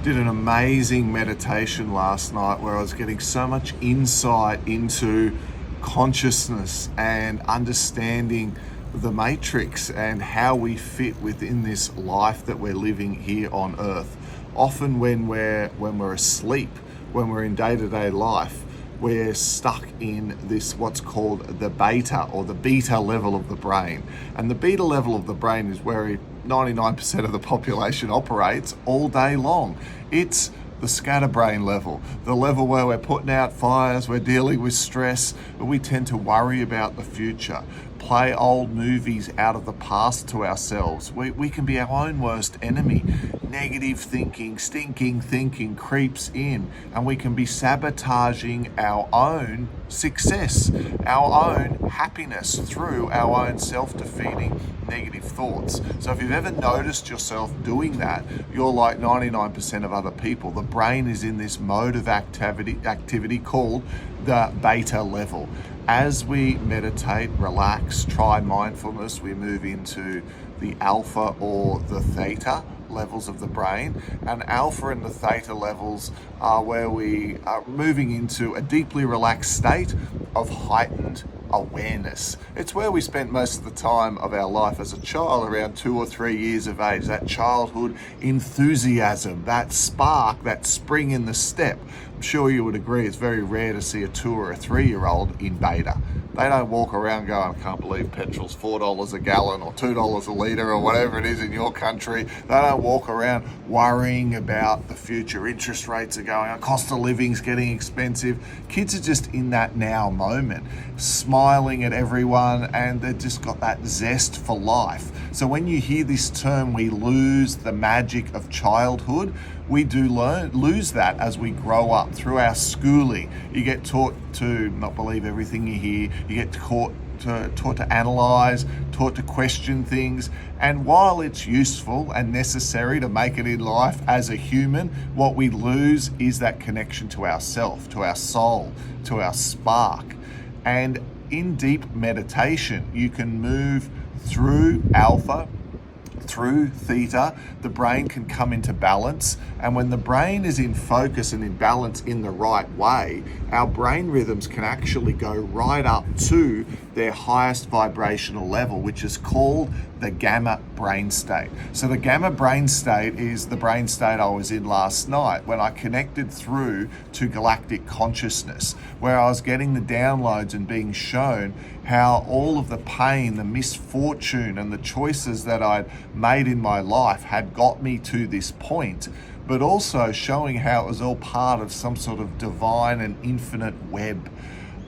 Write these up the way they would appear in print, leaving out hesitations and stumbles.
Did an amazing meditation last night where I was getting so much insight into consciousness and understanding the matrix and how we fit within this life that we're living here on earth. Often when we're asleep, when we're in day-to-day life, we're stuck in this what's called the beta or the beta level of the brain. And the beta level of the brain is where 99% of the population operates all day long. It's the scatterbrain level, the level where we're putting out fires, we're dealing with stress, but we tend to worry about the future, play old movies out of the past to ourselves. We can be our own worst enemy. Negative thinking, stinking thinking creeps in, and we can be sabotaging our own success, our own happiness through our own self-defeating negative thoughts. So if you've ever noticed yourself doing that, you're like 99% of other people. The brain is in this mode of activity called the beta level. As we meditate, relax, try mindfulness, we move into the alpha or the theta levels of the brain. And alpha and the theta levels are where we are moving into a deeply relaxed state of heightened awareness. It's where we spent most of the time of our life as a child, around 2 or 3 years of age, that childhood enthusiasm, that spark, that spring in the step. I'm sure you would agree it's very rare to see a 2 or a 3-year-old in beta. They don't walk around going, I can't believe petrol's $4 a gallon or $2 a litre or whatever it is in your country. They don't walk around worrying about the future. Interest rates are going up, cost of living's getting expensive. Kids are just in that now moment, smiling at everyone, and they've just got that zest for life. So when you hear this term, we lose the magic of childhood, we do lose that as we grow up through our schooling. You get taught to not believe everything you hear. You get taught to analyze, taught to question things. And while it's useful and necessary to make it in life as a human, what we lose is that connection to ourself, to our soul, to our spark. And in deep meditation, you can move through alpha, through theta. The brain can come into balance, and when the brain is in focus and in balance in the right way, our brain rhythms can actually go right up to their highest vibrational level, which is called the gamma brain state. So the gamma brain state is the brain state I was in last night when I connected through to galactic consciousness, where I was getting the downloads and being shown how all of the pain, the misfortune, and the choices that I'd made in my life had got me to this point, but also showing how it was all part of some sort of divine and infinite web,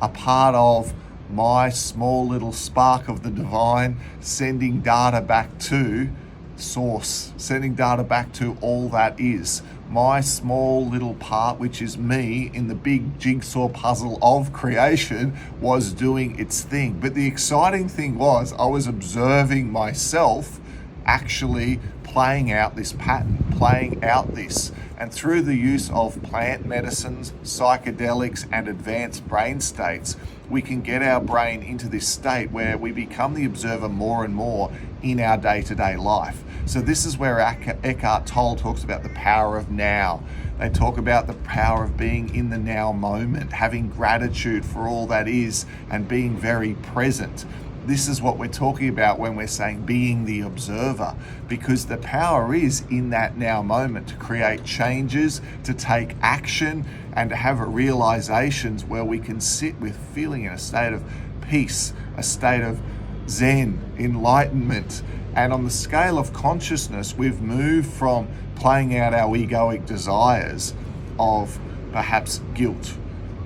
a part of my small little spark of the divine sending data back to source, sending data back to all that is. My small little part, which is me in the big jigsaw puzzle of creation, was doing its thing. But the exciting thing was I was observing myself actually playing out this pattern, playing out this. And through the use of plant medicines, psychedelics, and advanced brain states, we can get our brain into this state where we become the observer more and more in our day-to-day life. So this is where Eckhart Tolle talks about the power of now. They talk about the power of being in the now moment, having gratitude for all that is, and being very present. This is what we're talking about when we're saying being the observer, because the power is in that now moment to create changes, to take action, and to have realizations where we can sit with feeling in a state of peace, a state of Zen, enlightenment. And on the scale of consciousness, we've moved from playing out our egoic desires of perhaps guilt,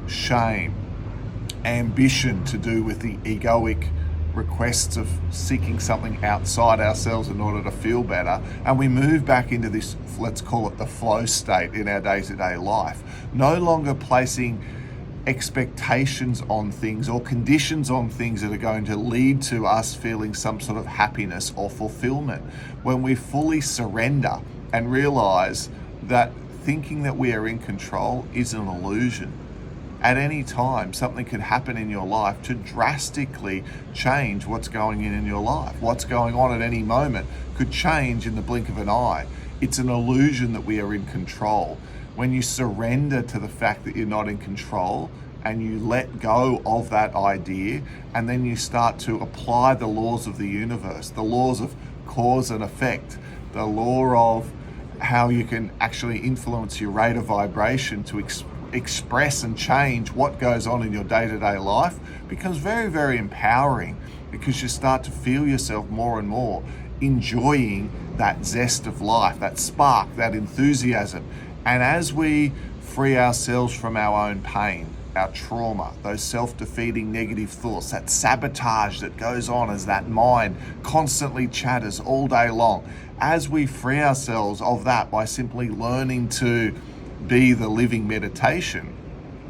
shame, ambition to do with the egoic requests of seeking something outside ourselves in order to feel better, and we move back into this, let's call it the flow state in our day-to-day life, no longer placing expectations on things or conditions on things that are going to lead to us feeling some sort of happiness or fulfillment. When we fully surrender and realize that thinking that we are in control is an illusion. At any time, something could happen in your life to drastically change what's going in your life. What's going on at any moment could change in the blink of an eye. It's an illusion that we are in control. When you surrender to the fact that you're not in control and you let go of that idea, and then you start to apply the laws of the universe, the laws of cause and effect, the law of how you can actually influence your rate of vibration to express and change what goes on in your day-to-day life, becomes very, very empowering, because you start to feel yourself more and more enjoying that zest of life, that spark, that enthusiasm. And as we free ourselves from our own pain, our trauma, those self-defeating negative thoughts, that sabotage that goes on as that mind constantly chatters all day long, as we free ourselves of that by simply learning to be the living meditation,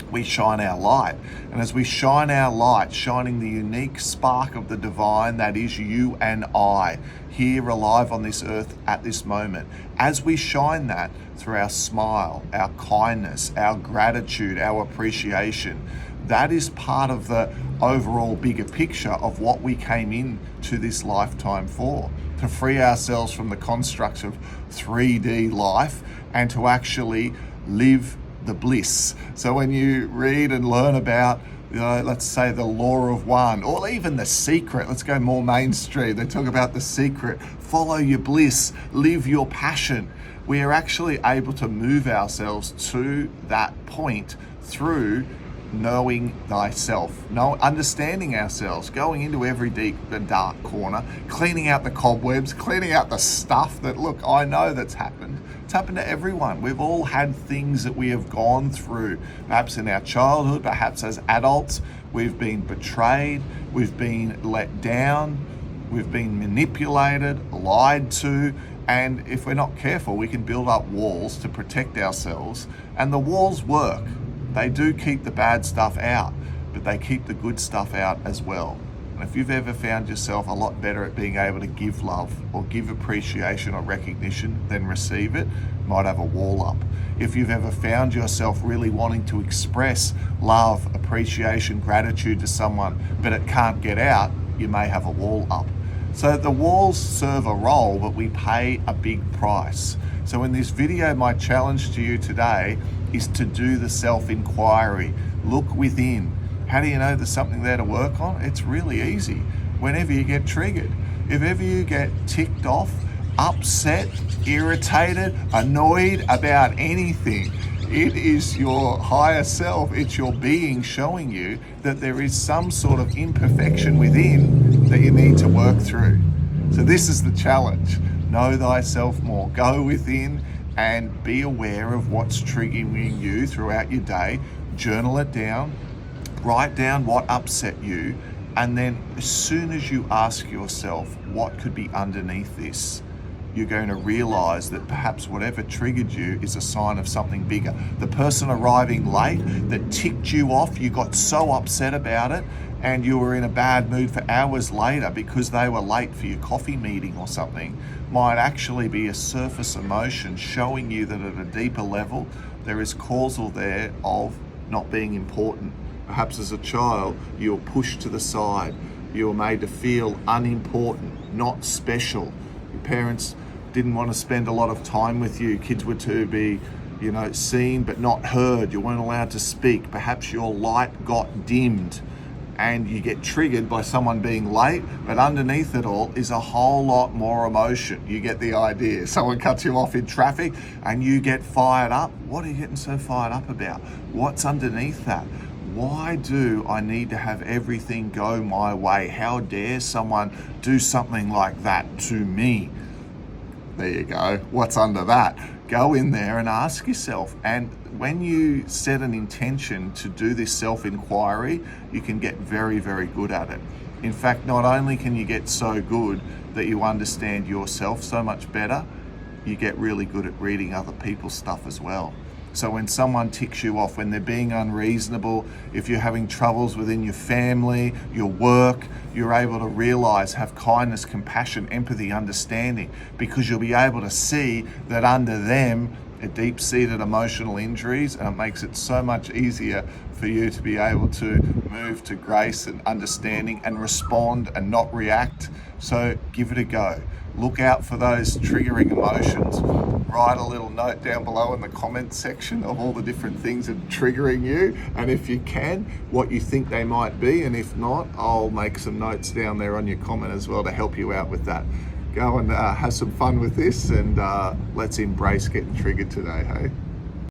we shine our light. And as we shine our light, shining the unique spark of the divine that is you and I, here alive on this earth at this moment, as we shine that through our smile, our kindness, our gratitude, our appreciation, that is part of the overall bigger picture of what we came into this lifetime for, to free ourselves from the constructs of 3D life and to actually live the bliss. So when you read and learn about, let's say the law of one, or even the secret, let's go more mainstream, they talk about the secret, follow your bliss, live your passion. We are actually able to move ourselves to that point through knowing thyself, understanding ourselves, going into every deep and dark corner, cleaning out the cobwebs, cleaning out the stuff that, look, I know that's happened. It's happened to everyone. We've all had things that we have gone through, perhaps in our childhood, perhaps as adults. We've been betrayed, we've been let down, we've been manipulated, lied to, and if we're not careful, we can build up walls to protect ourselves, and the walls work. They do keep the bad stuff out, but they keep the good stuff out as well. And if you've ever found yourself a lot better at being able to give love or give appreciation or recognition than receive it, you might have a wall up. If you've ever found yourself really wanting to express love, appreciation, gratitude to someone, but it can't get out, you may have a wall up. So the walls serve a role, but we pay a big price. So in this video, my challenge to you today is to do the self-inquiry. Look within. How do you know there's something there to work on? It's really easy. Whenever you get triggered, if ever you get ticked off, upset, irritated, annoyed about anything, it is your higher self, it's your being showing you that there is some sort of imperfection within that you need to work through. So this is the challenge. Know thyself more. Go within and be aware of what's triggering you throughout your day. Journal it down. Write down what upset you. And then as soon as you ask yourself what could be underneath this, you're going to realize that perhaps whatever triggered you is a sign of something bigger. The person arriving late that ticked you off, you got so upset about it, and you were in a bad mood for hours later because they were late for your coffee meeting or something, might actually be a surface emotion showing you that at a deeper level, there is causal there of not being important. Perhaps as a child, you were pushed to the side. You were made to feel unimportant, not special. Your parents didn't want to spend a lot of time with you. Kids were to be, seen but not heard. You weren't allowed to speak. Perhaps your light got dimmed and you get triggered by someone being late, but underneath it all is a whole lot more emotion. You get the idea. Someone cuts you off in traffic and you get fired up. What are you getting so fired up about? What's underneath that? Why do I need to have everything go my way? How dare someone do something like that to me? There you go. What's under that? Go in there and ask yourself. And when you set an intention to do this self-inquiry, you can get very, very good at it. In fact, not only can you get so good that you understand yourself so much better, you get really good at reading other people's stuff as well. So when someone ticks you off, when they're being unreasonable, if you're having troubles within your family, your work, you're able to realize, have kindness, compassion, empathy, understanding, because you'll be able to see that under them are deep-seated emotional injuries, and it makes it so much easier for you to be able to move to grace and understanding and respond and not react. So give it a go. look out for those triggering emotions. Write a little note down below in the comment section of all the different things that are triggering you, and if you can, what you think they might be, and if not, I'll make some notes down there on your comment as well to help you out with that. Go and have some fun with this, and let's embrace getting triggered today, hey?